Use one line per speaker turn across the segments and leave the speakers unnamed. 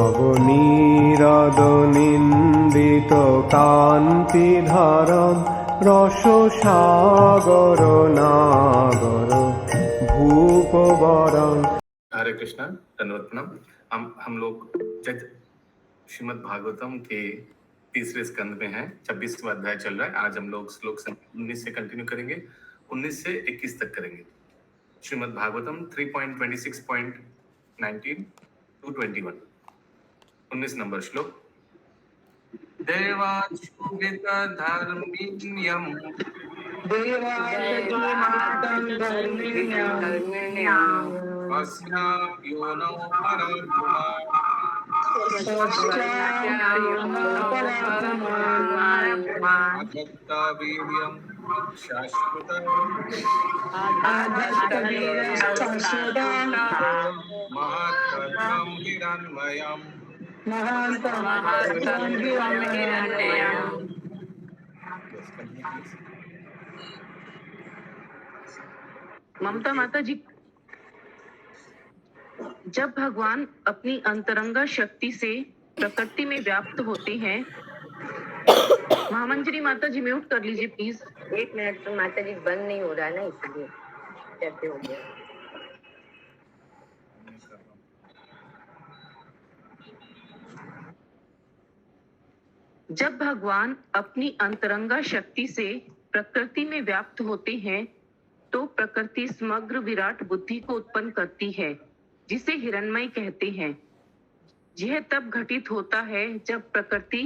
নবনীরদ-নিন্দিত কান্তিধারম রসসাগর নাগর ভূপবরং।
हरे कृष्णा, धन्यवाद प्रणाम। हम लोग श्रीमद् भागवतम के तीसरे स्कंद में हैं। 26वां अध्याय चल रहा है। आज हम लोग श्लोक 19 से कंटिन्यू करेंगे, 19 से 21 तक करेंगे। श्रीमद् भागवतम 3.26.19 to 21, 19 नंबर श्लोक। देवाच्युतधर्मिण्यं अस्याप्योनौ आधत्तावीर्यं शाश्वतं महत्त्वं हिरण्मयम्।
ममता माता जी, जब भगवान अपनी अंतरंगा शक्ति से प्रकृति में व्याप्त होते हैं। महामंजरी माता जी म्यूट कर लीजिए प्लीज।
1 मिनट तो माता जी बंद नहीं हो रहा है ना, इसलिए कैसे हो गया।
जब भगवान अपनी अंतरंगा शक्ति से प्रकृति में व्याप्त होते हैं तो प्रकृति समग्र विराट बुद्धि को उत्पन्न करती है, जिसे हिरण्मय कहते हैं। यह तब घटित होता है जब प्रकृति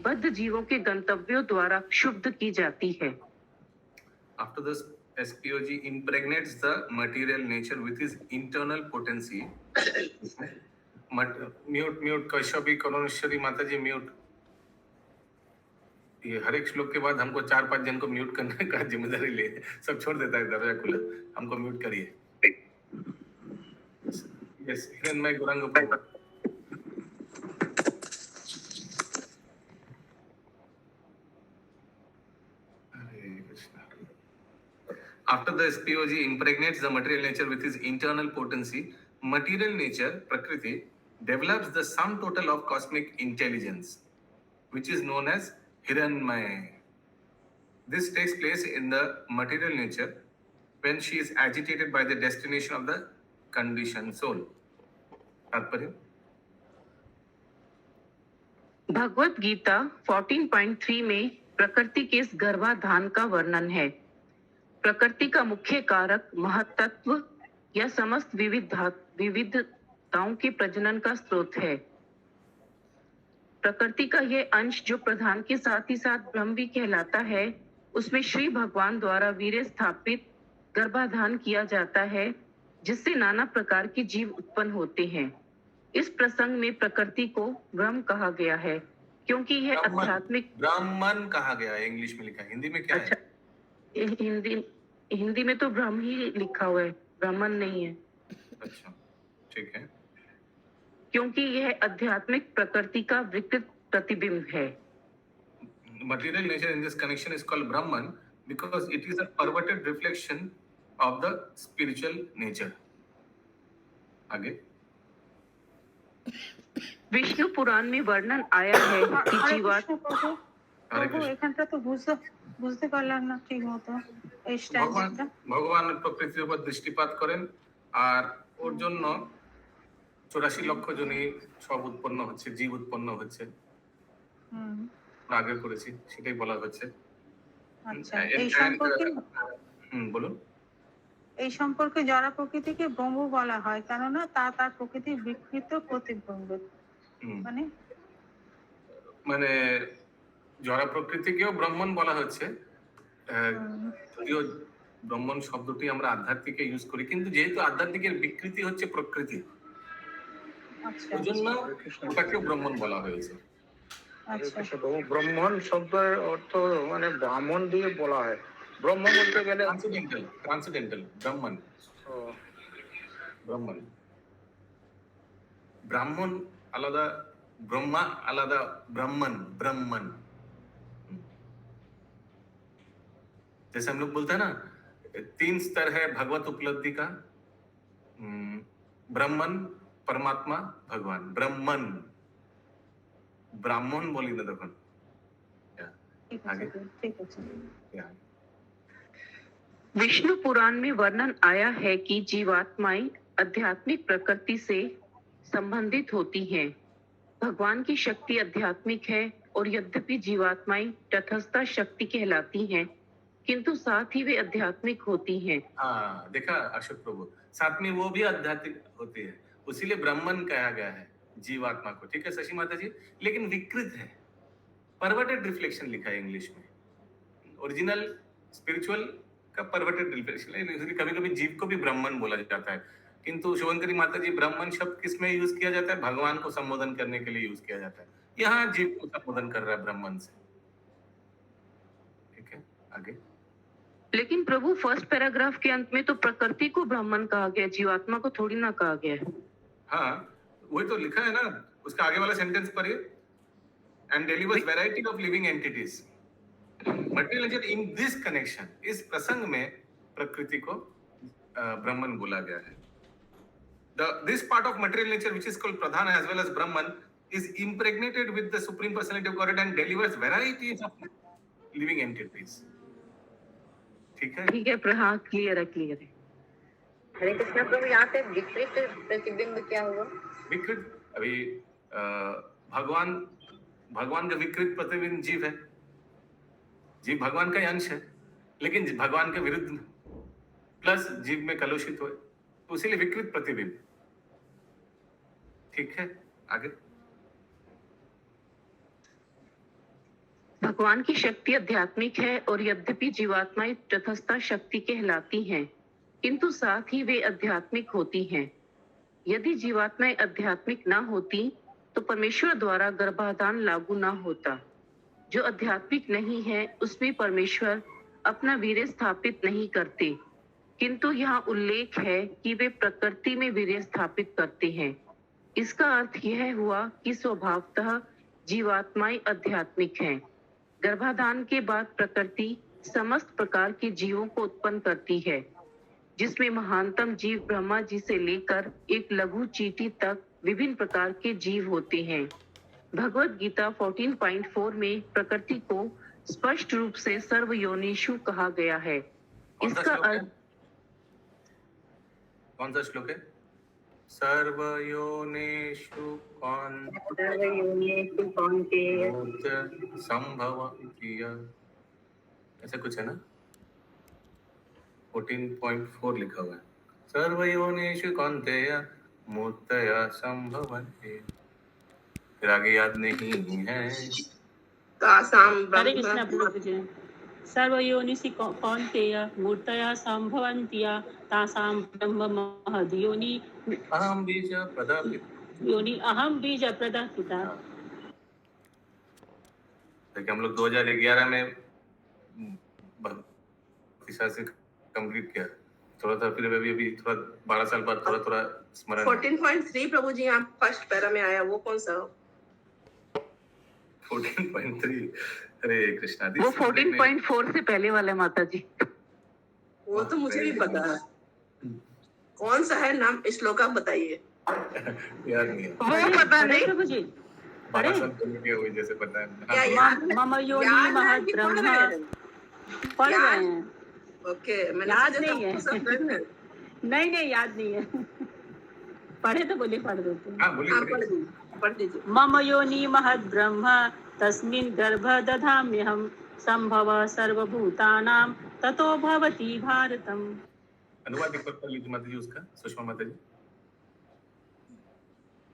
बद्ध जीवों के गंतव्यों द्वारा क्षुब्ध की जाती है।
After this, SPOG impregnates the material nature with his internal potency. Mute Kashyapi Karuneshwari Mata ji mute. ये हर एक श्लोक के बाद हमको 4-5 जन को म्यूट करने का जिम्मेदारी ले, सब छोड़ देता है दरवाजा खुला। हमको म्यूट करिए। यस, हिरण्मय गौरांग ऊपर। After the SPOG impregnates the material nature with his internal potency, material nature, Prakriti, develops the sum total of cosmic intelligence, which is known as Hiranmaya. This takes place in the material nature when she is agitated by the destination of the conditioned soul. तात्पर्य?
भगवत गीता 14.3 में प्रकृति के इस गर्भाधान का वर्णन है। प्रकृति का मुख्य कारक महत्त्व या समस्त विविधताओं के प्रजनन का स्रोत है। प्रकृति का यह अंश जो प्रधान के साथ ही साथ ब्रह्म भी कहलाता है, उसमें श्री भगवान द्वारा वीर्य स्थापित गर्भाधान किया जाता है, जिससे नाना प्रकार के जीव उत्पन्न होते हैं। इस प्रसंग में प्रकृति को ब्रह्म कहा गया है, क्योंकि यह आध्यात्मिक।
ब्राह्मण कहा गया है, इंग्लिश में लिखा है। हिंदी में क्या है?
हिंदी में तो ब्रह्म ही लिखा हुआ है, ब्राह्मण नहीं है।
अच्छा, ठीक है।
क्योंकि यह आध्यात्मिक प्रकृति का विकृत प्रतिबिंब है।
Material nature in this connection is called Brahman because it is a perverted reflection of the spiritual nature. आगे।
विष्णु पुराण में वर्णन आया है कि जीवात्मा।
এখানটা তো বুঝতে পারলাম না ঠিক মতো এই স্ট্যান্ডটা।
ভগবান প্রকৃতির উপর দৃষ্টিপাত করেন আর ওর জন্য 84 লক্ষ জনই সব উৎপন্ন হচ্ছে, জীব উৎপন্ন হচ্ছে। আগে করেছি, সেটাই বলা হচ্ছে।
আচ্ছা, এই সম্পর্কে
বলুন।
এই সম্পর্কে জড় প্রকৃতিকে ব্রহ্ম বলা হয়, কেননা তার প্রকৃতির বিকৃত প্রতিবিম্ব।
মানে জড় প্রকৃতিকেও ব্রাহ্মণ বলা হচ্ছে। যদিও ব্রাহ্মণ শব্দটি আমরা আধ্যাত্মিকে ইউজ করি, কিন্তু যেহেতু আধ্যাত্মিকের বিকৃতি হচ্ছে প্রকৃতি, ওই জন্য ওটাকে ব্রাহ্মণ বলা হয়েছে।
ব্রাহ্মণ শব্দের অর্থ মানে ব্রাহ্মণ দিয়ে বলা হয়। ব্রহ্ম বলতে গেলে
ট্রান্সেন্ডেন্টাল ব্রাহ্মণ। ব্রাহ্মণ ব্রাহ্মণ আলাদা, ब्रह्मा आलादा, ब्राह्मण ब्राह्मण। जैसे हम लोग बोलते हैं ना, 3 स्तर है भगवत उपलब्धि का। ब्राह्मण परमात्मा भगवान ब्रह्मन ब्राह्मण बोली ना तখন
ঠিক
আগে।
আছে ঠিক আছে
विष्णु पुराण में वर्णन आया है कि जीवात्माएं आध्यात्मिक प्रकृति से संबंधित होती हैं। भगवान की शक्ति आध्यात्मिक है और यद्यपि जीवात्माएं तटस्थ शक्ति कहलाती हैं, किंतु साथ ही वे आध्यात्मिक होती हैं।
हाँ देखा अशोक प्रभु, साथ में वो भी आध्यात्मिक होती है, उसीलिए ब्राह्मण कहा गया है जीवात्मा को। ठीक है शशि माता जी, लेकिन विकृत है, परवर्टेड रिफ्लेक्शन लिखा है इंग्लिश में, ओरिजिनल स्पिरिचुअल का परवर्टेड रिफ्लेक्शन है, इसलिए कभी कभी जीव को भी ब्राह्मण बोला जाता है, किंतु शुभंकरी माता जी ब्राह्मण शब्द किस में यूज किया जाता है? भगवान को संबोधन करने के लिए यूज किया जाता है, यहाँ जीव को संबोधन कर रहा है ब्राह्मण से। ठीक है आगे।
लेकिन प्रभु फर्स्ट पैराग्राफ के अंत में तो प्रकृति को ब्राह्मण कहा गया, जीवात्मा को थोड़ी ना कहा गया है।
हाँ वही तो लिखा है ना, उसका आगे वाला सेंटेंस पढ़िए, and delivers variety of living entities material nature in this connection, इस प्रसंग में प्रकृति को ब्राह्मण बोला गया है। This part of material nature which is called pradhana as well as brahman is impregnated with the supreme personality of Godhead and delivers varieties of living entities। ठीक है
ठीक है हाँ क्लियर है।
हरे कृष्ण प्रभु, यहाँ पे विकृत प्रतिबिंब क्या हुआ?
विकृत अभी भगवान का विकृत प्रतिबिंब जीव है, जीव भगवान का ही अंश है, लेकिन भगवान के विरुद्ध प्लस जीव में कलुषित हुए, तो इसीलिए विकृत प्रतिबिंब। ठीक है आगे।
भगवान की शक्ति आध्यात्मिक है और यद्यपि जीवात्माएं तटस्थ शक्ति कहलाती हैं, किंतु साथ ही वे आध्यात्मिक होती हैं। यदि जीवात्माएं आध्यात्मिक ना होती तो परमेश्वर द्वारा गर्भाधान लागू ना होता। जो आध्यात्मिक नहीं है उसमें परमेश्वर अपना वीर्य स्थापित नहीं करते, किंतु यहाँ उल्लेख है कि वे प्रकृति में वीर्य स्थापित करते हैं। इसका अर्थ यह हुआ कि स्वभावतः जीवात्माएं आध्यात्मिक हैं। गर्भाधान के बाद प्रकृति समस्त प्रकार के जीवों को उत्पन्न करती है, जिसमें महानतम जीव ब्रह्मा जी से लेकर एक लघु चींटी तक विभिन्न प्रकार के जीव होते हैं। भगवत गीता 14.4 में प्रकृति को स्पष्ट रूप से सर्वयोनिषु कहा गया है। इसका अर्थ
कौन सा श्लोक है? सर्वयोनिषु संभवन्ति, ऐसा कुछ है ना, 14.4 लिखा हुआ है, सर्वयोनिषु कौन्तेय मूर्तया संभवन्ति। फिर आगे याद नहीं है।
हरे कृष्ण प्रभु जी। सर्वयोनिषि कौन्तेय मूर्तया संभवन्ति तासां ब्रह्म महद्योनि
अहम बीज प्रदापित
योनि अहम बीज प्रदापिता।
देखिए हम लोग 2011 में से कंप्लीट किया, थोड़ा था, फिर अभी थोड़ा 12 साल बाद थोड़ा स्मरण।
14.3 प्रभु जी यहाँ फर्स्ट पैरा में आया, वो कौन सा?
14.3 अरे कृष्णा दी,
वो 14.4 से पहले वाला माता जी।
वो तो मुझे भी पता है, कौन सा है नाम श्लोक आप बताइए।
याद नहीं है
वो पता नहीं
प्रभु जी।
12 साल पहले हुई जैसे पता है।
क्या याद है?
मम योनि
याद है
महत्
कि पढ़
ब्रह्म
रहे हैं?
पढ़ रहे हैं।
ओके, मैंने
याद
सोचा
नहीं है।
आपको सब friend है।
नहीं याद नहीं है। पढ़े तो बोले पढ़ देते हैं।
हाँ बोलिए
हाँ, पढ़ दीजिए।
मम योनि महत् ब्रह्म तस्मिन् गर्भ दधाम्यहं संभव सर्वभूतानां ततो भवति भारतम्।
अनुवाद एक बार पढ़ लीजिए माता जी उसका, सुषमा माता जी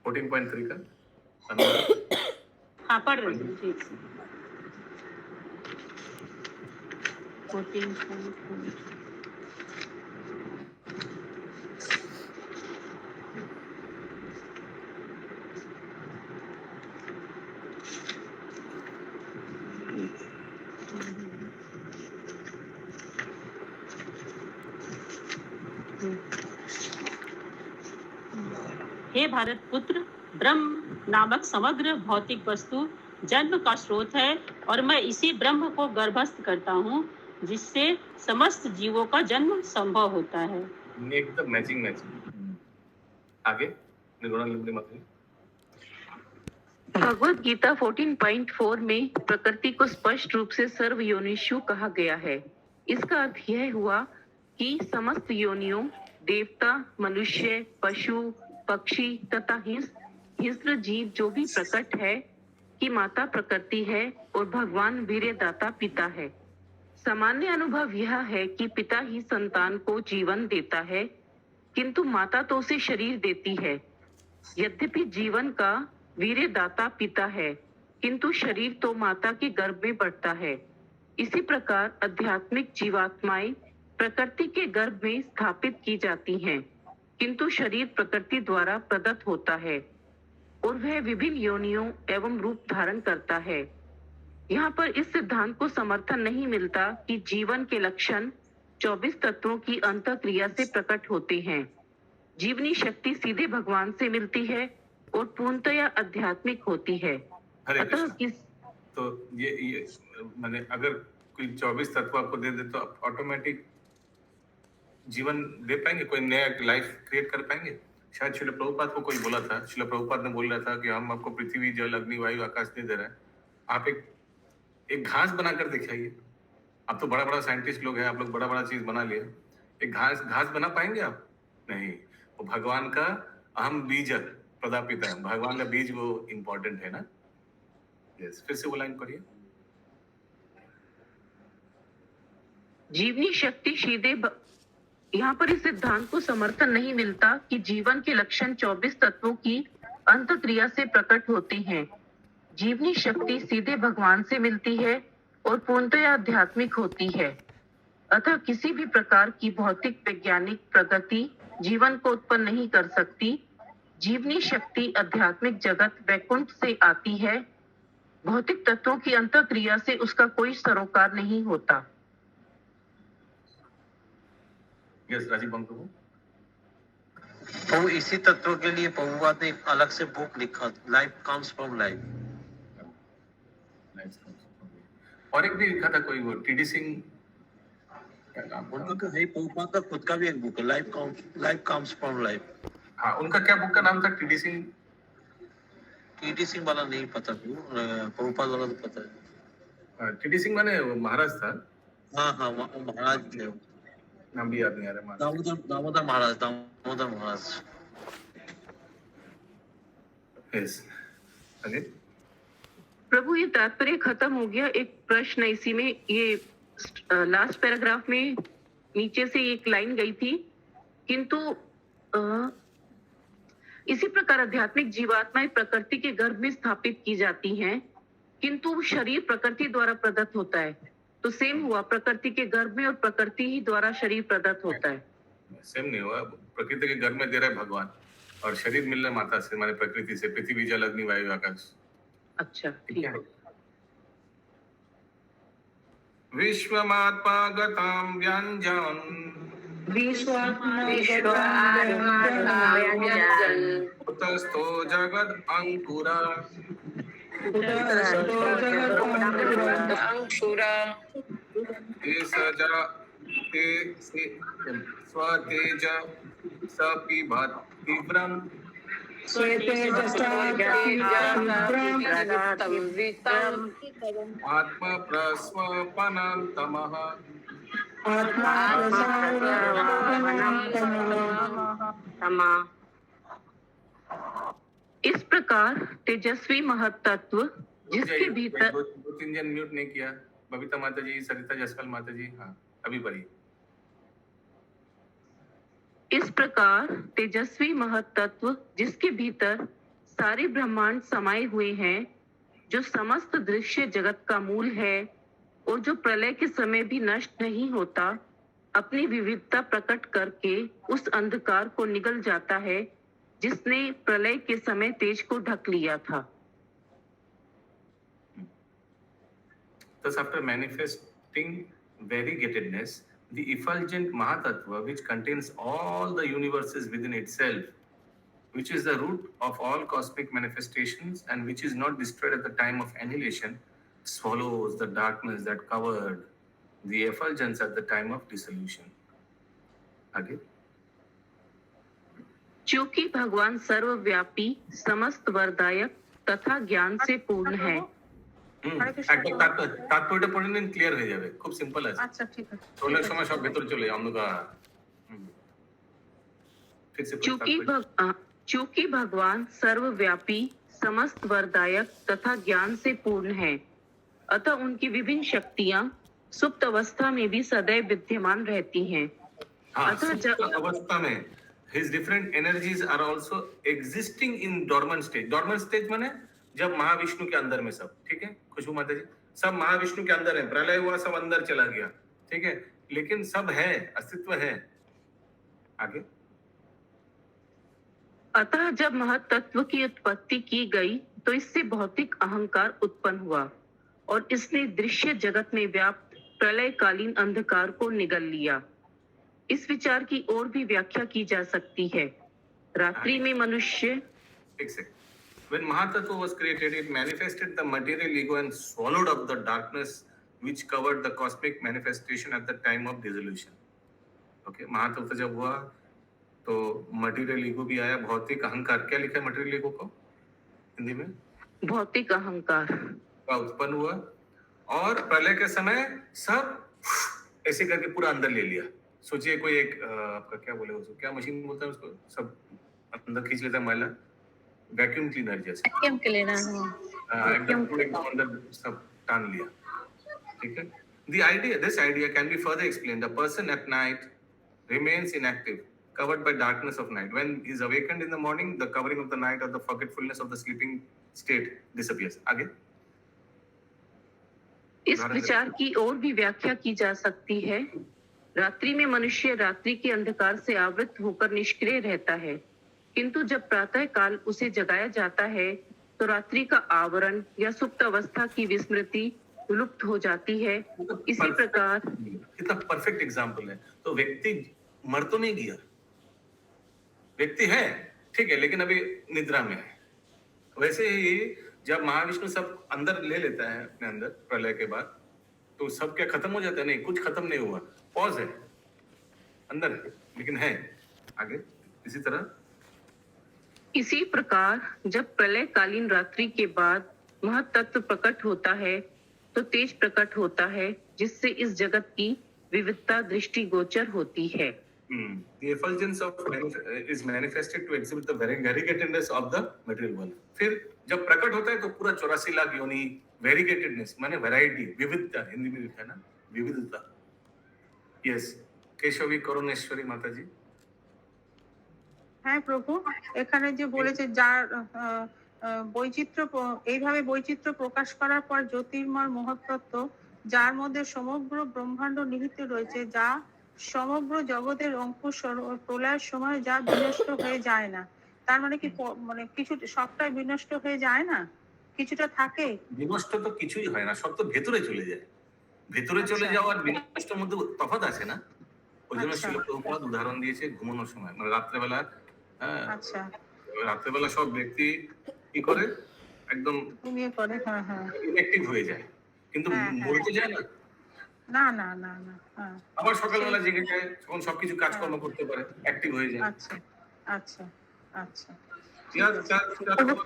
14.3 का अनुवाद।
हाँ पढ़ रही हूँ ठीक से। 14.3 हे भारत पुत्र, ब्रह्म नामक समग्र भौतिक वस्तु जन्म का स्रोत है और मैं इसी ब्रह्म को गर्भस्थ करता हूँ, जिससे समस्त जीवों का जन्म संभव होता है।
एकदम मैचिंग। आगे निर्गुणानंद माता जी।
भगवत गीता 14.4 में प्रकृति को स्पष्ट रूप से सर्व योनिषु कहा गया है। इसका अर्थ यह हुआ कि समस्त योनियों, देवता, मनुष्य, पशु, पक्षी तथा हिंस्र जीव जो भी प्रकट है कि माता प्रकृति है और भगवान वीर्यदाता पिता है। सामान्य अनुभव यह है कि पिता ही संतान को जीवन देता है, किंतु माता तो उसे शरीर देती है। यद्यपि जीवन का वीर्यदाता पिता है, किंतु शरीर तो माता के गर्भ में बढ़ता है। इसी प्रकार आध्यात्मिक जीवात्माएं प्रकृति के गर्भ में स्थापित की जाती हैं, किंतु शरीर प्रकृति द्वारा प्रदत्त होता है और वह विभिन्न योनियों एवं रूप धारण करता है। यहाँ पर इस सिद्धांत को समर्थन नहीं मिलता कि जीवन के लक्षण 24 तत्वों की अंतःक्रिया से प्रकट होते हैं। जीवनी शक्ति सीधे भगवान से मिलती है और पूर्णतया आध्यात्मिक होती है।
हरे
अतः
कृष्ण। तो ये मैंने अगर कोई 24 तत्व आपको दे दे तो आप ऑटोमेटिक जीवन दे पाएंगे, कोई नया लाइफ क्रिएट कर पाएंगे? शायद शिल प्रभुपाद को कोई बोला था, शिल प्रभुपाद ने बोल रहा था कि हम आपको पृथ्वी, जल, अग्नि, वायु, आकाश नहीं दे रहे हैं, आप एक घास बनाकर दिखाइए। आप तो बड़ा बड़ा साइंटिस्ट लोग हैं, आप लोग बड़ा बड़ा चीज बना लिया, एक घास बना पाएंगे आप? नहीं। वो भगवान का अहम बीज प्रदापिता है, भगवान का बीज वो इम्पोर्टेंट है ना। यस, फिर से वो लाइन पढ़िए।
जीवनी शक्ति सीधे यहाँ पर इस सिद्धांत को समर्थन नहीं मिलता कि जीवन के लक्षण 24 तत्वों की अंतःक्रिया से प्रकट होते हैं। जीवनी शक्ति सीधे भगवान से मिलती है और पूर्णतया आध्यात्मिक होती है। अतः किसी भी प्रकार की भौतिक वैज्ञानिक प्रगति जीवन को उत्पन्न नहीं कर सकती। जीवनी शक्ति आध्यात्मिक जगत वैकुंठ से आती है। भौतिक तत्वों की अंतःक्रिया से उसका कोई सरोकार नहीं होता।
यस, राजीव बंकु।
तो इसी तत्व के लिए प्रभुपाद ने एक अलग से बुक लिखा, लाइफ कम्स फ्रॉम लाइफ।
और एक भी लिखा था कोई, वो टीडी सिंह,
उनका तो है, प्रभुपाद का खुद का भी एक बुक है, लाइफ कम्स फ्रॉम लाइफ।
हाँ, उनका क्या बुक का नाम था? टीडी सिंह।
टीडी सिंह वाला नहीं पता, प्रभुपाद वाला तो पता है।
टीडी सिंह माने वो महाराज था।
हाँ हाँ, महाराज थे,
नाम भी याद नहीं आ रहा।
दामोदर महाराज।
यस, अगे
प्रभु, ये तात्पर्य खत्म हो गया। एक प्रश्न इसी में, ये लास्ट पैराग्राफ में नीचे से एक लाइन गई थी, किंतु इसी प्रकार आध्यात्मिक जीवात्माएं प्रकृति के गर्भ में स्थापित की जाती हैं, किंतु शरीर प्रकृति द्वारा प्रदत्त होता है। तो सेम हुआ, प्रकृति के गर्भ में और प्रकृति ही द्वारा शरीर प्रदत्त होता है।
सेम नहीं हुआ। प्रकृति के गर्भ में दे रहा है भगवान और शरीर मिल रहा है माता से, माने प्रकृति से, पृथ्वी, जल, अग्नि, वायु, आकाश। अच्छा, ठीक है। विश्वमात्मा गतां व्यंजन कुतस्थो जगद अंकुरा स्वतेज सपिबत तीव्रम आत्मा प्रस्वपनंतमः
इस प्रकार तेजस्वी महत्त्व जिसके भीतर,
दो तीन जन म्यूट नहीं किया। बबीता माता जी, सरिता जसपाल माता जी, हाँ अभी पढ़िए।
इस प्रकार तेजस्वी महत्त्व जिसके भीतर सारे ब्रह्मांड समाये हुए हैं, जो समस्त दृश्य जगत का मूल है और जो प्रलय के समय भी नष्ट नहीं होता, अपनी विविधता प्रकट करके उस अंधकार को निगल जाता है जिसने प्रलय के समय तेज को ढक लिया था।
Thus, after manifesting variegatedness, the effulgent Mahatattva, which contains all the universes within itself, which is the root of all cosmic manifestations and which is not destroyed at the time of annihilation, swallows the darkness that covered the effulgence at the time of dissolution. Again.
चूंकि भगवान सर्वव्यापी, समस्त वरदायक तथा ज्ञान से पूर्ण है।
হরে কৃষ্ণ।
একবার তাৎপর্যটা পড়ে নিন, ক্লিয়ার হয়ে যাবে, খুব সিম্পল আছে।
আচ্ছা ঠিক আছে
প্রলয়ের সময় সব ভেতরে চলে যায় অন্ধকার। ঠিক আছে,
चूंकि भगवान सर्वव्यापी, समस्त वरदायक तथा ज्ञान से पूर्ण है, अतः उनकी विभिन्न शक्तियां सुप्त अवस्था में भी सदैव विद्यमान रहती हैं।
हाँ,
अतः
सुप्त अवस्था में his different energies are also existing in dormant stage. Dormant stage माने जब महाविष्णु के अंदर में सब, ठीक है खुशबू माता जी, सब महाविष्णु के अंदर है, प्रलय हुआ सब अंदर चला गया, ठीक है, लेकिन सब है, अस्तित्व है। आगे,
अतः जब महत्त्व की उत्पत्ति की गई तो इससे भौतिक अहंकार उत्पन्न हुआ और इसने दृश्य जगत में व्याप्त प्रलयकालीन अंधकार को निगल लिया। इस विचार की और भी व्याख्या की जा सकती है। रात्रि में मनुष्य,
एक second, when Mahatattva was created, it manifested the material ego and swallowed up the darkness which covered the cosmic manifestation at the time of dissolution. Okay, महातत्व जब हुआ तो मटेरियल ईगो भी आया, भौतिक अहंकार, क्या लिखा है मटेरियल ईगो को हिंदी में?
भौतिक अहंकार
का उत्पन्न हुआ और प्रलय के समय सब ऐसे करके पूरा अंदर ले लिया। सोचिए कोई एक आपका क्या बोले उसको, क्या मशीन बोलता है उसको, सब अंदर खींच लेता है मैला, वैक्यूम क्लीनर जैसे,
वैक्यूम क्लीनर,
एकदम पूरे अंदर सब टान लिया, ठीक है। The idea, this idea can be further explained. A person at night remains inactive, covered by darkness of night. When he is awakened in the morning, the covering of the night or the forgetfulness of the sleeping state disappears. आगे,
इस विचार की और भी व्याख्या की जा सकती है। रात्रि में मनुष्य रात्रि के अंधकार से आवृत होकर निष्क्रिय रहता है, किंतु जब प्रातः काल उसे जगाया जाता है तो रात्रि का आवरण या सुप्त अवस्था की विस्मृति लुप्त हो जाती है। इसी प्रकार,
कितना परफेक्ट एग्जाम्पल है। तो व्यक्ति मर तो नहीं गया, व्यक्ति है, ठीक है, लेकिन अभी निद्रा में है। वैसे ही जब महाविष्णु सब अंदर ले लेता है अपने अंदर प्रलय के बाद, तो सब क्या खत्म हो जाता है? नहीं, कुछ खत्म नहीं हुआ, पॉज है, अंदर है, लेकिन है। आगे इसी तरह,
इसी प्रकार जब प्रलयकालीन रात्रि के बाद महत्तत्व प्रकट होता है तो तेज प्रकट होता है, जिससे इस जगत की विविधता दृष्टिगोचर होती है।
The effulgence of is manifested to exhibit the variegatedness of the material world. फिर जब प्रकट होता है तो पूरा 84 लाख योनि, variegatedness माने वैरायटी, विविधता, हिंदी में लिखा है ना, विविधता। यस, केशवी करुणेश्वरी माता जी।
হ্যাঁ প্রভু, এখানে যে বলেছে যার বৈচিত্র্য, এইভাবে বৈচিত্র্য প্রকাশ করার পর জ্যোতির্ময় মহত্তত্ত্ব, যার মধ্যে সমগ্র ব্রহ্মাণ্ড নিহিত রয়েছে, যা সমগ্র জগতের অঙ্কুশ প্রলয়ের সময় যা বিনষ্ট হয়ে যায় না। তার মানে কি, মানে কিছু সবটাই বিনষ্ট হয়ে যায় না, কিছুটা থাকে?
বিনষ্ট তো কিছুই হয় না, সব তো ভেতরে চলে যায়। ভেতরে চলে যাওয়ার বিনষ্টের মধ্যে তফাৎ আছে না। ওই জন্য শিল প্রভুপাদ উদাহরণ দিয়েছে ঘুমানোর সময়, মানে রাত্রেবেলা।
আচ্ছা,
রাত্রেবেলা সব ব্যক্তি কি করে, একদম
ঘুমিয়ে পড়ে। হ্যাঁ হ্যাঁ,
ইনঅ্যাক্টিভ হয়ে যায়, কিন্তু মরতে যায় না।
না না না না, হ্যাঁ,
আবার সকালবেলা জেগে যায়, তখন সবকিছু কাজকর্ম করতে পারে, অ্যাক্টিভ হয়ে যায়।
আচ্ছা আচ্ছা আচ্ছা।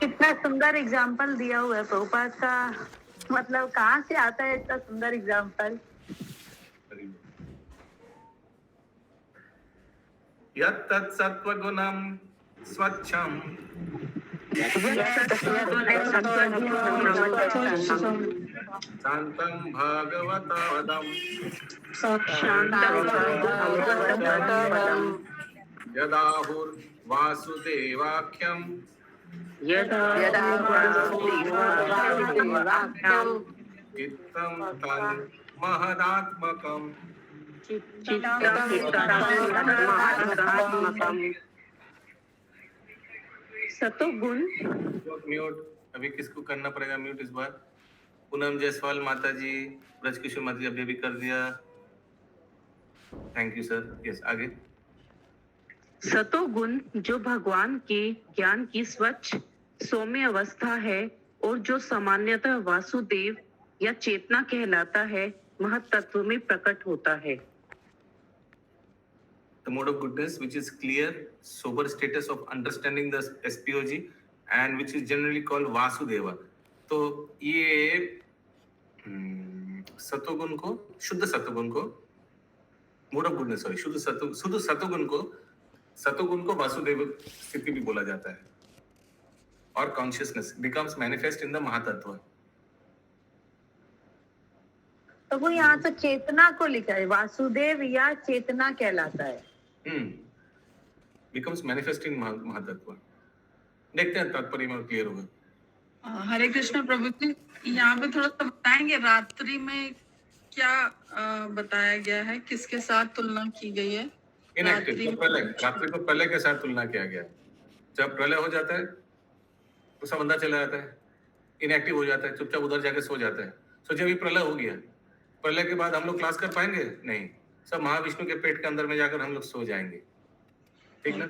कितना सुंदर एग्जाम्पल दिया हुआ है प्रभुपाद का, मतलब कहाँ से आता है इतना सुंदर एग्जाम्पल?
यत्तत् सत्त्वगुणं स्वच्छं शान्तं भागवतापदं यदाहुर्वासुदेवाख्यं चित्तं तं महदात्मकम्।
सतोगुण,
म्यूट, अभी किसको करना पड़ेगा म्यूट इस बार? पूनम जायसवाल माता जी, ब्रजकिशोर माता जी, अभी भी कर दिया, थैंक यू सर। यस, आगे।
सतोगुण जो भगवान के ज्ञान की स्वच्छ सौम्य अवस्था है और जो सामान्यतः वासुदेव या चेतना कहलाता है, महत्तत्व में प्रकट होता है।
the mode of goodness which is clear, sober status of understanding the SPOG and which is generally called Vasudeva. तो ये सतोगुण को, शुद्ध सतोगुण को, मोड ऑफ गुडनेस सॉरी, शुद्ध सतोगुण को वासुदेव स्थिति भी बोला जाता है. और consciousness becomes manifest in the mahatattva.
तो वो यहाँ तो चेतना को लिखा है, वासुदेव या चेतना कहलाता है.
Becomes manifest in mahatattva. देखते हैं तात्पर्य में क्लियर होगा.
हरे कृष्ण प्रभु जी, यहाँ पे थोड़ा सा बताएंगे रात्रि में क्या बताया गया है, किसके साथ तुलना की गई है?
इनएक्टिव को रात्रि को प्रलय के साथ तुलना किया गया. जब प्रलय हो जाता है तो सब अंदर चला जाता है, इनएक्टिव हो जाता है, चुपचाप उधर जाके सो जाता है. सोचिए अभी प्रलय हो गया, प्रलय के बाद हम लोग क्लास कर पाएंगे? नहीं. सब महाविष्णु के पेट के अंदर में जाकर हम लोग सो जाएंगे. ठीक ना?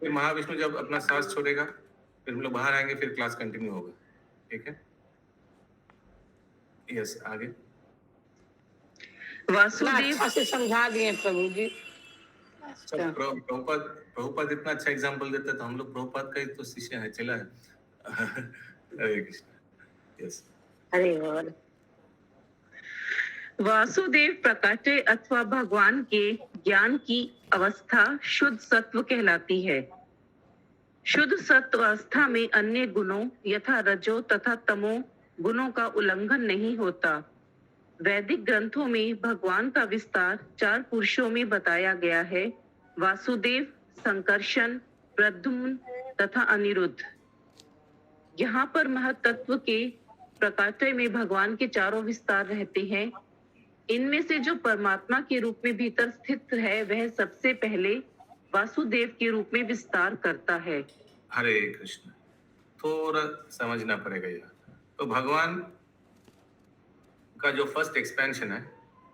फिर महाविष्णु जब अपना सांस छोड़ेगा फिर हम लोग बाहर आएंगे, फिर क्लास कंटिन्यू होगा. ठीक है. यस, आगे.
वासुदेव
अच्छा से समझा दिए प्रभु जी.
प्रभुपाद इतना अच्छा एग्जाम्पल देते तो हम लोग प्रभुपाद का ही तो शिष्य है, चला है. हरे कृष्ण. यस.
अरे बोल.
वासुदेव प्रकाटे अथवा भगवान के ज्ञान की अवस्था शुद्ध सत्व कहलाती है. शुद्ध सत्व अवस्था में अन्य गुणों यथा रजो तथा तमो गुणों का उल्लंघन नहीं होता. वैदिक ग्रंथों में भगवान का विस्तार 4 पुरुषों में बताया गया है: वासुदेव, संकर्षण, प्रद्युम्न तथा अनिरुद्ध. यहाँ पर महत्त्व के प्रकाट्य में भगवान के 4 विस्तार रहते हैं. इनमें से जो परमात्मा के रूप में भीतर स्थित है वह सबसे पहले वासुदेव के रूप में विस्तार करता है.
हरे कृष्ण. थोड़ा समझना पड़ेगा यार. तो भगवान का जो फर्स्ट एक्सपेंशन है,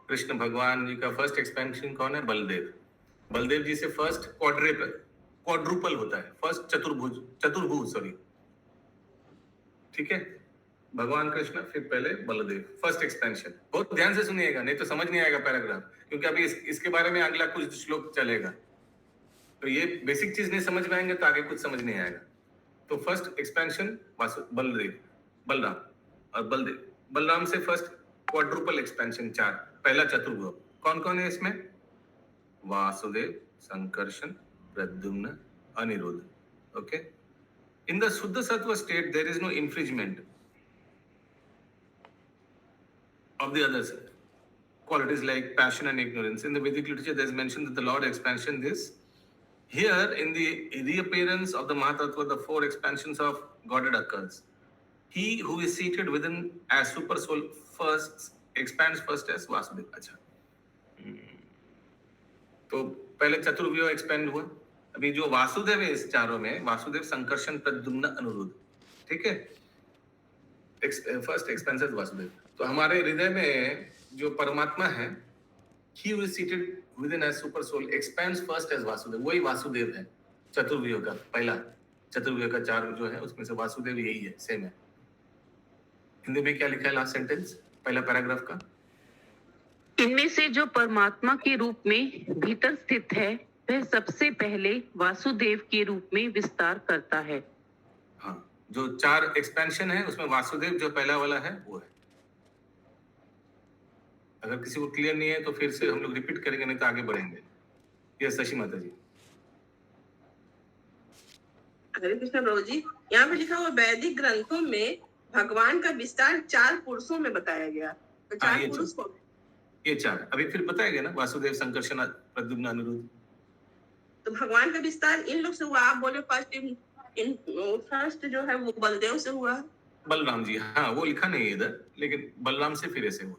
कृष्ण भगवान जी का फर्स्ट एक्सपेंशन कौन है? बलदेव. बलदेव जी से फर्स्ट क्वाड्रुपल होता है, फर्स्ट चतुर्भुज सॉरी. ठीक है. भगवान कृष्ण, फिर पहले बलदेव, फर्स्ट एक्सपेंशन. बहुत ध्यान से सुनिएगा, नहीं तो समझ नहीं आएगा पैराग्राफ, क्योंकि अभी इसके बारे में अगला कुछ श्लोक चलेगा. तो ये बेसिक चीज नहीं समझ में आएंगे तो आगे कुछ समझ नहीं आएगा. तो फर्स्ट एक्सपेंशन बलदेव, बलराम और बलदेव. बलराम से फर्स्ट क्वाड्रुपल एक्सपेंशन 4, पहला चतुर्भुज. कौन कौन है इसमें? Vasudeva, Sankarshana, Pradyumna, Aniruddha. Okay. In the shuddha sattva state there is no infringement of the others qualities like passion and ignorance. In the Vedic literature there is mentioned that the Lord expansion this. Here in the reappearance of the Mahatattva, the 4 expansions of Godhead occurs. He who is seated within as super soul first expands first as Vasudev. अच्छा. तो पहले चतुर्व्यूह expand हुआ. अभी जो वासुदेव है इस 4 में, वासुदेव, संकर्षण, प्रद्युम्न, अनिरुद्ध. ठीक है. First expansion Vasudev. तो हमारे हृदय में जो परमात्मा है, he who is seated within as super soul expands first as Vasudev. वही वासुदेव है चतुर्व्यूह का पहला. चतुर्व्यूह का 4 जो है उसमें से वासुदेव यही है, सेम है. हिंदी में क्या लिखा है लास्ट सेंटेंस, पहला पैराग्राफ का?
इनमें से जो परमात्मा के रूप में भीतर स्थित है वह सबसे पहले वासुदेव के रूप में विस्तार करता है.
हाँ, जो 4 एक्सपेंशन है उसमें वासुदेव जो पहला वाला है वो है. अगर किसी को क्लियर नहीं है तो फिर से हम लोग रिपीट करेंगे, नहीं तो आगे बढ़ेंगे. यस शशि माता जी.
हरे कृष्ण प्रभु जी, यहाँ पे लिखा हुआ वैदिक ग्रंथों में भगवान का विस्तार 4 पुरुषों में बताया गया. तो 4 पुरुष को
ये 4 अभी फिर बताया गया ना, वासुदेव, संकर्षण, प्रद्युम्न, अनिरुद्ध.
तो भगवान का विस्तार इन लोग से हुआ. आप बोले फर्स्ट जो है वो बलदेव से हुआ.
बलराम जी, हाँ वो लिखा नहीं है इधर, लेकिन बलराम से फिर ऐसे हुआ.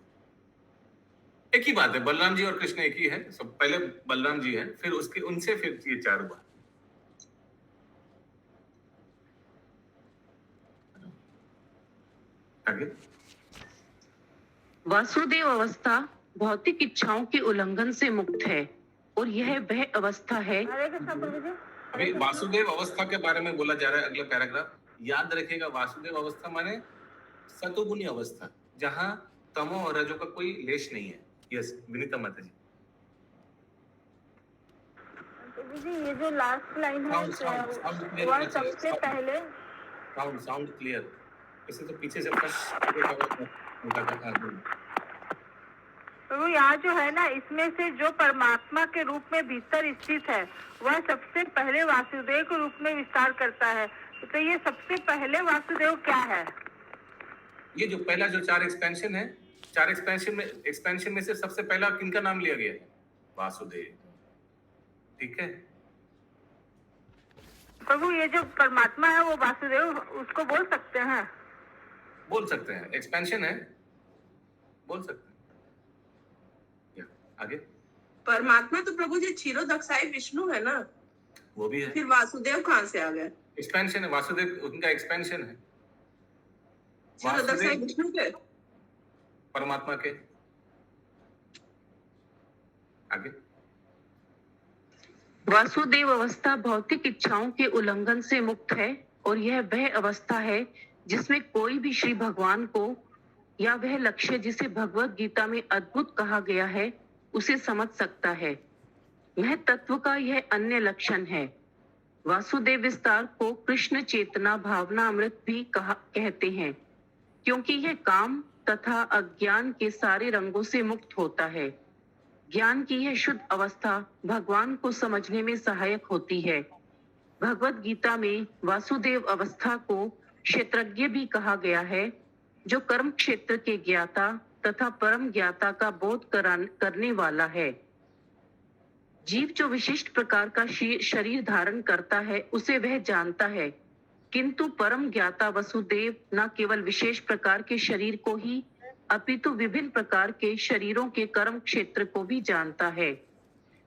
एक ही बात है, बलराम जी और कृष्ण एक ही है. सब पहले बलराम जी है, फिर उसके उनसे फिर ये 4 हुआ. आगे.
वासुदेव अवस्था भौतिक इच्छाओं के उल्लंघन से मुक्त है और यह वह अवस्था है.
अभी वासुदेव अवस्था के बारे में बोला जा रहा है. अगला पैराग्राफ याद रखिएगा. वासुदेव अवस्था माने सतोगुणी अवस्था, जहां तमो और रजो का कोई लेश नहीं है. यस विनीता माता जी.
प्रभु जी ये जो लास्ट लाइन है वह सबसे पहले
साउंड क्लियर। इसे तो पीछे से
प्रभु यहाँ जो है ना इसमें से जो परमात्मा के रूप में भीतर स्थित है वह सबसे पहले वासुदेव के रूप में विस्तार करता है। तो ये सबसे पहले वासुदेव क्या है?
ये जो पहला जो 4 एक्सपेंशन है, 4 एक्सपेंशन में से सबसे पहला किनका नाम लिया गया है? वासुदेव। ठीक है
प्रभु ये जो परमात्मा है वो वासुदेव उसको बोल सकते हैं?
बोल सकते हैं, एक्सपेंशन है, बोल सकते हैं। आगे
परमात्मा तो प्रभु जी क्षीरोदक्षाई विष्णु है ना,
वो भी है।
फिर वासुदेव कहाँ से आ गया?
एक्सपेंशन है, वासुदेव उनका एक्सपेंशन है।
क्षीरोदक्षाई विष्णु के
परमात्मा के। आगे
वासुदेव अवस्था भौतिक इच्छाओं के उल्लंघन से मुक्त है और यह वह अवस्था है जिसमें कोई भी श्री भगवान को या वह लक्ष्य जिसे भगवत गीता में अद्भुत कहा गया है उसे समझ सकता है। वह तत्व का यह अन्य लक्षण है। वासुदेव विस्तार को कृष्ण चेतना भावना अमृत भी कहते हैं क्योंकि यह काम तथा अज्ञान के सारे रंगों से मुक्त होता है। ज्ञान की यह शुद्ध अवस्था भगवान को समझने में सहायक होती है। भगवत गीता में वासुदेव अवस्था को क्षेत्रज्ञ भी कहा गया है जो कर्म क्षेत्र के ज्ञाता तथा परम ज्ञाता का बोध करने वाला है। जीव जो विशिष्ट प्रकार का शरीर धारण करता है उसे वह जानता है, किंतु परम ज्ञाता वसुदेव न केवल विशेष प्रकार के शरीर को ही अपितु विभिन्न प्रकार के शरीरों के कर्म क्षेत्र को भी जानता है।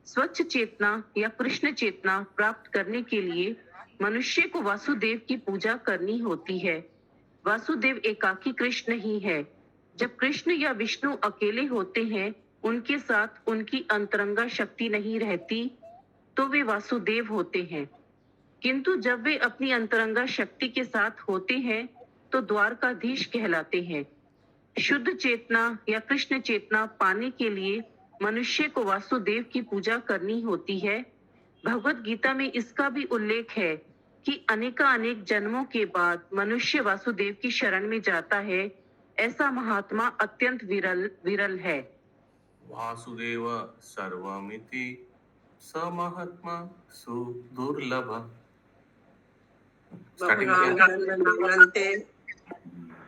स्वच्छ चेतना या कृष्ण चेतना प्राप्त करने के लिए मनुष्य को वासुदेव की पूजा करनी होती है। वासुदेव एकाकी कृष्ण ही है। जब कृष्ण या विष्णु अकेले होते हैं, उनके साथ उनकी अंतरंगा शक्ति नहीं रहती, तो वे वासुदेव होते हैं। किंतु जब वे अपनी अंतरंगा शक्ति के साथ होते हैं, तो द्वारकाधीश कहलाते हैं। शुद्ध चेतना या कृष्ण चेतना पाने के लिए मनुष्य को वासुदेव की पूजा करनी होती है। भगवत गीता में इसका भी उल्लेख है कि अनेक जन्मों के बाद मनुष्य वासुदेव की शरण में जाता है। ऐसा महात्मा अत्यंत विरल है।
वासुदेव सर्वमिति स महात्मा सुदुर्लभ।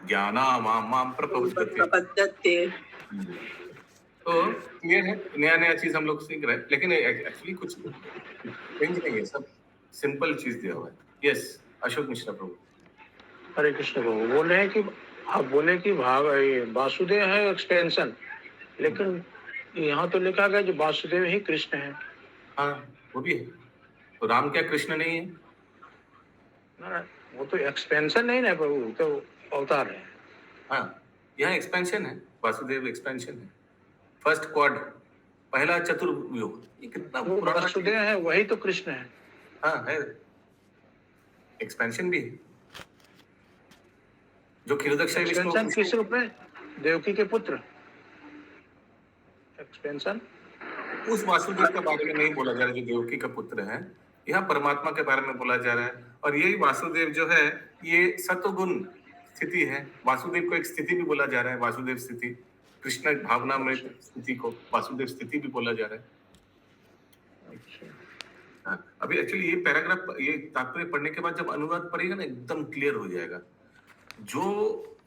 ज्ञानामां प्रपद्यते। तो ये है, नया चीज हम लोग सीख रहे हैं, लेकिन एक्चुअली कुछ चेंज नहीं है, सब सिंपल चीज दिया हुआ है। यस अशोक मिश्रा प्रभु।
हरे कृष्ण प्रभु बोल रहे हैं कि आप बोले कि वासुदेव है एक्सपेंशन, लेकिन यहाँ तो लिखा गया जो वासुदेव ही कृष्ण है।
हाँ वो भी है। तो राम क्या कृष्ण नहीं है?
ना वो तो एक्सपेंशन नहीं ना प्रभु, तो अवतार है।
हाँ यहाँ एक्सपेंशन है, वासुदेव एक्सपेंशन है। फर्स्ट क्वाड, पहला चतुर्युग, ये कितना पुराना
वासुदेव है, वही तो कृष्ण है।
हाँ है, एक्सपेंशन भी है। जो क्षीरोदक्षाई विष्णु
किस रूप में? देवकी के पुत्र। एक्सपेंशन
उस वासुदेव के बारे में नहीं बोला जा रहा जो देवकी का पुत्र है, यहाँ परमात्मा के बारे में बोला जा रहा है। और यही वासुदेव जो है ये सत्वगुण स्थिति है। वासुदेव को एक स्थिति भी बोला जा रहा है, वासुदेव स्थिति। कृष्ण भावनामृत स्थिति को वासुदेव स्थिति भी बोला जा रहा है। हाँ, अभी एक्चुअली ये पैराग्राफ, ये तात्पर्य पढ़ने के बाद जब अनुवाद पढ़ेगा ना एकदम क्लियर हो जाएगा। जो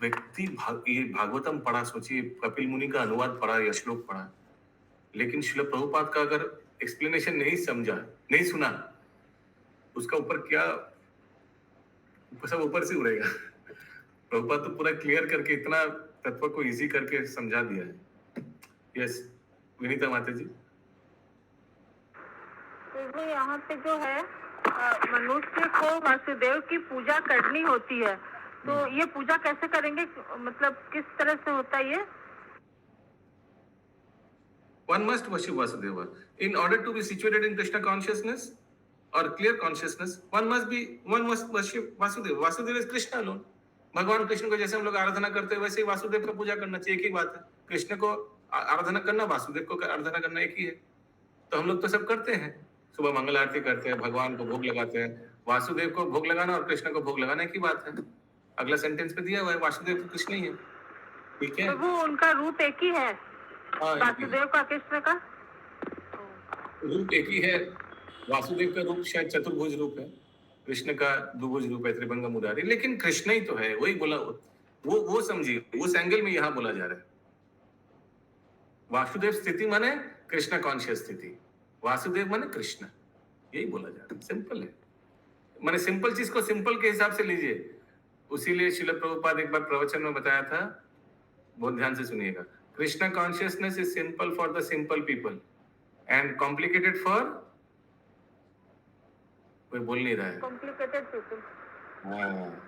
व्यक्ति ये भागवतम पढ़ा, सोचिए कपिल मुनि का अनुवाद पढ़ा या श्लोक पढ़ा, लेकिन श्रील प्रभुपाद का अगर एक्सप्लेनेशन नहीं समझा, नहीं सुना, उसका ऊपर क्या सब ऊपर से उड़ेगा। प्रभुपाद तो पूरा क्लियर करके इतना तत्व को इजी करके समझा दिया है। यस विनीता माता जी।
तो यहाँ पे जो है मनुष्य को वासुदेव की पूजा करनी होती है, तो ये पूजा कैसे करेंगे, मतलब किस तरह से होता है ये?
One must worship Vasudeva. In order to be situated in Krishna consciousness or clear consciousness, one must worship Vasudeva. Vasudeva is Krishna alone. भगवान कृष्ण को जैसे हम लोग आराधना करते हैं वैसे ही वासुदेव का पूजा करना चाहिए। एक ही बात है, कृष्ण को आराधना करना, वासुदेव को आराधना करना एक ही है। तो हम लोग तो सब करते हैं, सुबह मंगल आरती करते हैं, भगवान को भोग लगाते हैं। वासुदेव को भोग लगाना और कृष्ण को भोग लगाने की बात है। अगला सेंटेंस पे दिया हुआ है, वासुदेव तो कृष्ण ही है। ठीक है,
प्रभु उनका रूप एक ही है,
हाँ, एक ही है।
वासुदेव का कृष्ण का
रूप एक ही है। वासुदेव का रूप शायद चतुर्भुज रूप है, कृष्ण का द्विभुज रूप है, त्रिभंग मुरारी, लेकिन कृष्ण ही तो है। वही बोला, वो समझिए, उस एंगल में यहाँ बोला जा रहा है। वासुदेव स्थिति माने कृष्ण कॉन्शियस स्थिति, वासुदेव माने कृष्ण, यही बोला जा रहा है। सिंपल है, माने सिंपल चीज को सिंपल के हिसाब से लीजिए। उसीलिए श्रील प्रभुपाद एक बार प्रवचन में बताया था, बहुत ध्यान से सुनिएगा, Krishna consciousness is simple for the simple people and complicated for, कोई बोल नहीं रहा है,
कॉम्प्लिकेटेड पीपल।
हाँ,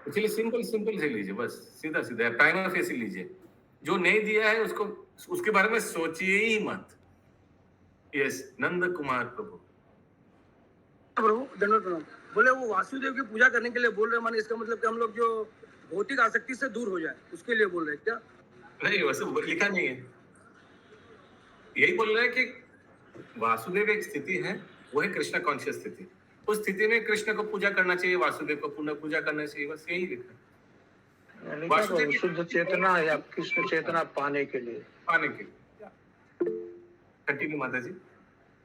इसलिए सिंपल सिंपल से लीजिए, बस सीधा सीधा प्राइमर फेस लीजिए। जो नहीं दिया है उसको, उसके बारे में सोचिए ही मत। यस, नंद कुमार प्रभु।
प्रभु धन्यवाद प्रणाम। बोले वो वासुदेव की पूजा करने के लिए बोल रहे हैं, माने इसका मतलब कि हम लोग जो भौतिक आसक्ति से दूर हो जाए उसके लिए बोल रहे हैं क्या?
नहीं, वैसे लिखा नहीं है, यही बोल रहे हैं कि वासुदेव एक स्थिति है, वो है कृष्ण कॉन्शियस स्थिति। उस स्थिति में कृष्ण को पूजा करना चाहिए, वासुदेव को पुनः पूजा करना चाहिए, बस यही लिखा है।
वासुदेव शुद्ध चेतना या कृष्ण चेतना पाने के लिए,
कंटिन्यू माता जी।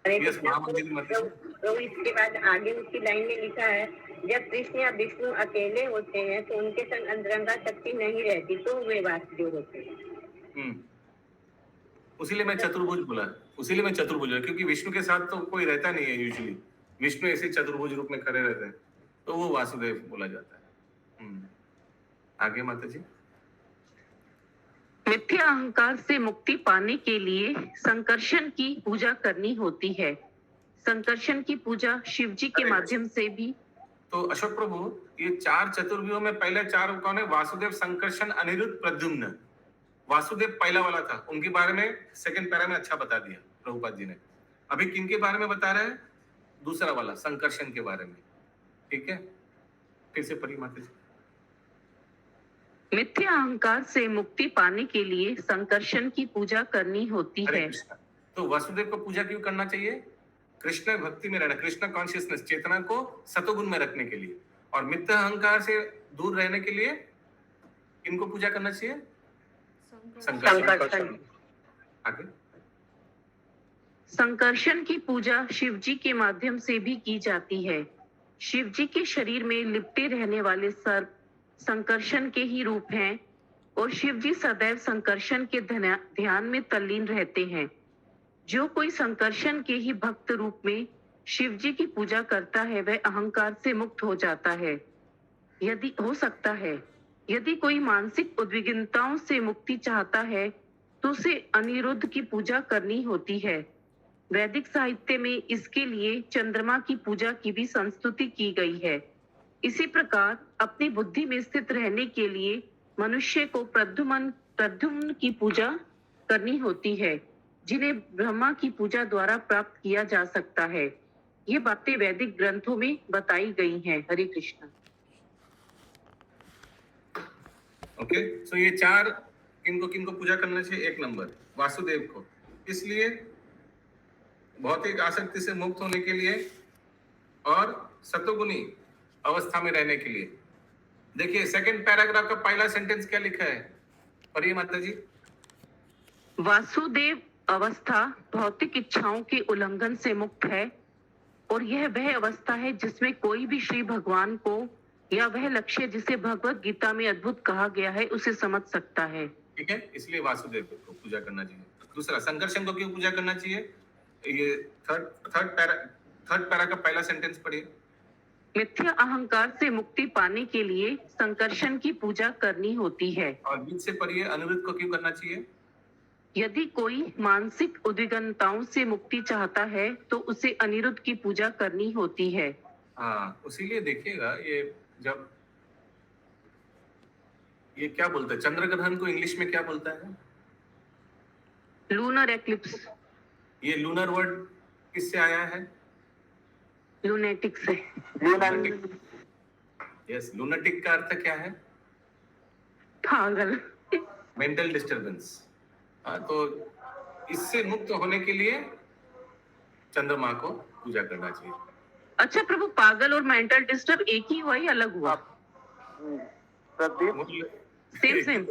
हरे
यस,
कृष्ण
महामंदिर माता जी।
प्रभु इसके बाद आगे उसकी लाइन में लिखा है, जब कृष्ण या विष्णु अकेले होते हैं तो उनके संग अंतरंगा शक्ति नहीं रहती, तो वे वासुदेव होते हैं।
उसीलिए मैं चतुर्भुज बोला, उसीलिए मैं चतुर्भुज बोला, क्योंकि विष्णु के साथ तो कोई रहता नहीं है यूजुअली, विष्णु ऐसे चतुर्भुज रूप में खड़े रहते हैं, तो वो वासुदेव बोला जाता है। आगे माता जी।
मिथ्या अहंकार से मुक्ति पाने के लिए संकर्षण की पूजा करनी होती है। संकर्षण की पूजा शिव जी के माध्यम से भी।
तो अशोक प्रभु, ये 4 चतुर्व्यूहों में पहले 4 कौन है? वासुदेव, संकर्षण, अनिरुद्ध, प्रद्युम्न। वासुदेव पहला वाला था, उनके बारे में सेकंड पैरा में अच्छा बता दिया प्रभुपाद जी ने। अभी किन के बारे में बता रहे हैं? दूसरा वाला, संकर्षण के बारे में। ठीक है, फिर से पढ़िए माता जी।
मिथ्या अहंकार से मुक्ति पाने के लिए संकर्षण की पूजा करनी होती है।
तो वासुदेव को पूजा क्यों करना चाहिए? कृष्ण भक्ति में रहना, कृष्ण कॉन्शियसनेस, चेतना को सतोगुण में रखने के लिए, और मिथ्या अहंकार से दूर रहने के लिए इनको पूजा करना चाहिए, संकर्षण। आगे,
संकर्षण की पूजा शिव जी के माध्यम से भी की जाती है। शिव जी के शरीर में लिपटे रहने वाले सर्प संकर्षण के ही रूप हैं, और शिव जी सदैव संकर्षण के ध्यान में तल्लीन रहते हैं। जो कोई संकर्षण के ही भक्त रूप में शिव जी की पूजा करता है, वह अहंकार से मुक्त हो जाता है। यदि हो सकता है, यदि कोई मानसिक उद्विग्नताओं से मुक्ति चाहता है, तो उसे अनिरुद्ध की पूजा करनी होती है। वैदिक साहित्य में इसके लिए चंद्रमा की पूजा की भी संस्तुति की गई है। इसी प्रकार अपनी बुद्धि में स्थित रहने के लिए मनुष्य को प्रद्युम्न की पूजा करनी होती है, जिन्हें ब्रह्मा की पूजा द्वारा प्राप्त किया जा सकता है। ये बातें वैदिक ग्रंथों में बताई गई हैं। हरे कृष्ण।
ओके, सो ये 4 किनको पूजा करना चाहिए? 1 नंबर वासुदेव को, इसलिए भौतिक आसक्ति से मुक्त होने के लिए और सतोगुणी अवस्था में रहने के लिए। देखिए सेकंड पैराग्राफ का पहला सेंटेंस क्या लिखा है, पढ़िए माता जी।
वासुदेव अवस्था भौतिक इच्छाओं के उल्लंघन से मुक्त है, और यह वह अवस्था है जिसमें कोई भी श्री भगवान को या वह लक्ष्य जिसे भगवत गीता में अद्भुत कहा गया है उसे समझ सकता है।
ठीक है, इसलिए वासुदेव को पूजा करना चाहिए। दूसरा, संकर्षण को क्यों पूजा करना चाहिए? ये थर्ड पैरा का पहला सेंटेंस पढ़िए।
मिथ्या अहंकार से मुक्ति पाने के लिए संकर्षण की पूजा करनी होती है।
और बीच से पढ़िए, अनिरुद्ध को क्यों करना चाहिए?
यदि कोई मानसिक उद्विग्नताओं से मुक्ति चाहता है, तो उसे अनिरुद्ध की पूजा करनी होती है।
हाँ, उसीलिए देखिएगा, ये जब ये क्या बोलता है, चंद्र ग्रहण को इंग्लिश में क्या बोलता है?
Lunar eclipse.
ये लूनर वर्ड किससे आया है?
लूनेटिक से।
यस, लूनेटिक का अर्थ क्या है?
पागल,
मेंटल डिस्टर्बेंस। तो इससे मुक्त होने के लिए चंद्रमा को पूजा करना चाहिए।
अच्छा प्रभु, पागल और मेंटल डिस्टर्ब एक ही हुआ या अलग हुआ? Same same.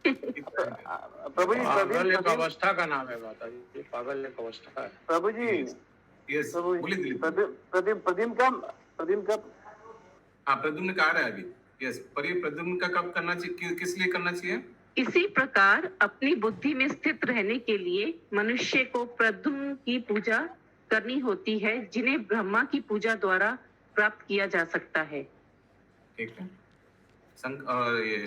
प्रभु जी,
पागल एक अवस्था का नाम है माता जी, ये पागल एक अवस्था है।
प्रभु जी,
यस,
प्रभु
बोलिए
जी,
दिलीप।
प्रद्युम्न का
हाँ, प्रद्युम्न का आ रहा है अभी। यस, पर ये प्रद्युम्न का कब करना चाहिए, किस लिए करना चाहिए?
इसी प्रकार अपनी बुद्धि में स्थित रहने के लिए मनुष्य को प्रद्युम्न की पूजा करनी होती है, जिन्हें ब्रह्मा की पूजा द्वारा प्राप्त किया जा सकता है।
ठीक है। और ये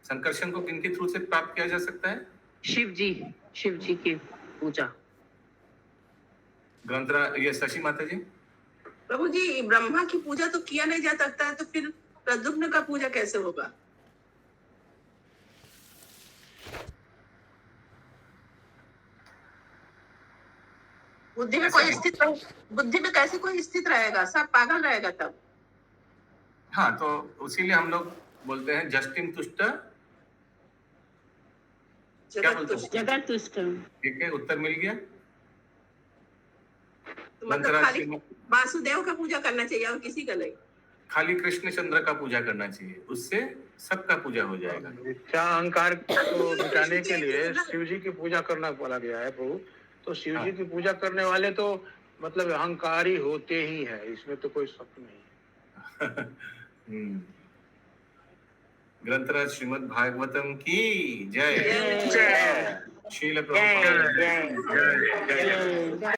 संकर्षण को किनके थ्रू से प्राप्त किया जा सकता है? शिव जी की पूजा। ग्रंथरा, ये शशि माता जी।
प्रभु जी, ब्रह्मा की पूजा तो किया नहीं जा सकता है, तो फिर प्रद्युम्न का पूजा कैसे होगा? बुद्धि में कैसे कोई स्थित रहेगा? सब पागल रहेगा तब।
हाँ, तो उसीलिए हम लोग बोलते हैं जस्टिम तुष्ट, क्या बोलते हैं?
जगत तुष्ट।
ठीक है, उत्तर मिल गया।
तो मतलब खाली वासुदेव का पूजा करना चाहिए और किसी का नहीं?
खाली कृष्ण चंद्र का पूजा करना चाहिए, उससे सबका पूजा हो जाएगा।
इच्छा अहंकार को मिटाने के लिए शिव जी की पूजा करना बोला गया है प्रभु। तो शिव जी की पूजा करने वाले तो मतलब अहंकारी होते ही है, इसमें तो कोई शक नहीं।
ग्रंथराज श्रीमद् भागवतम की जय। श्रील प्रभुपाद।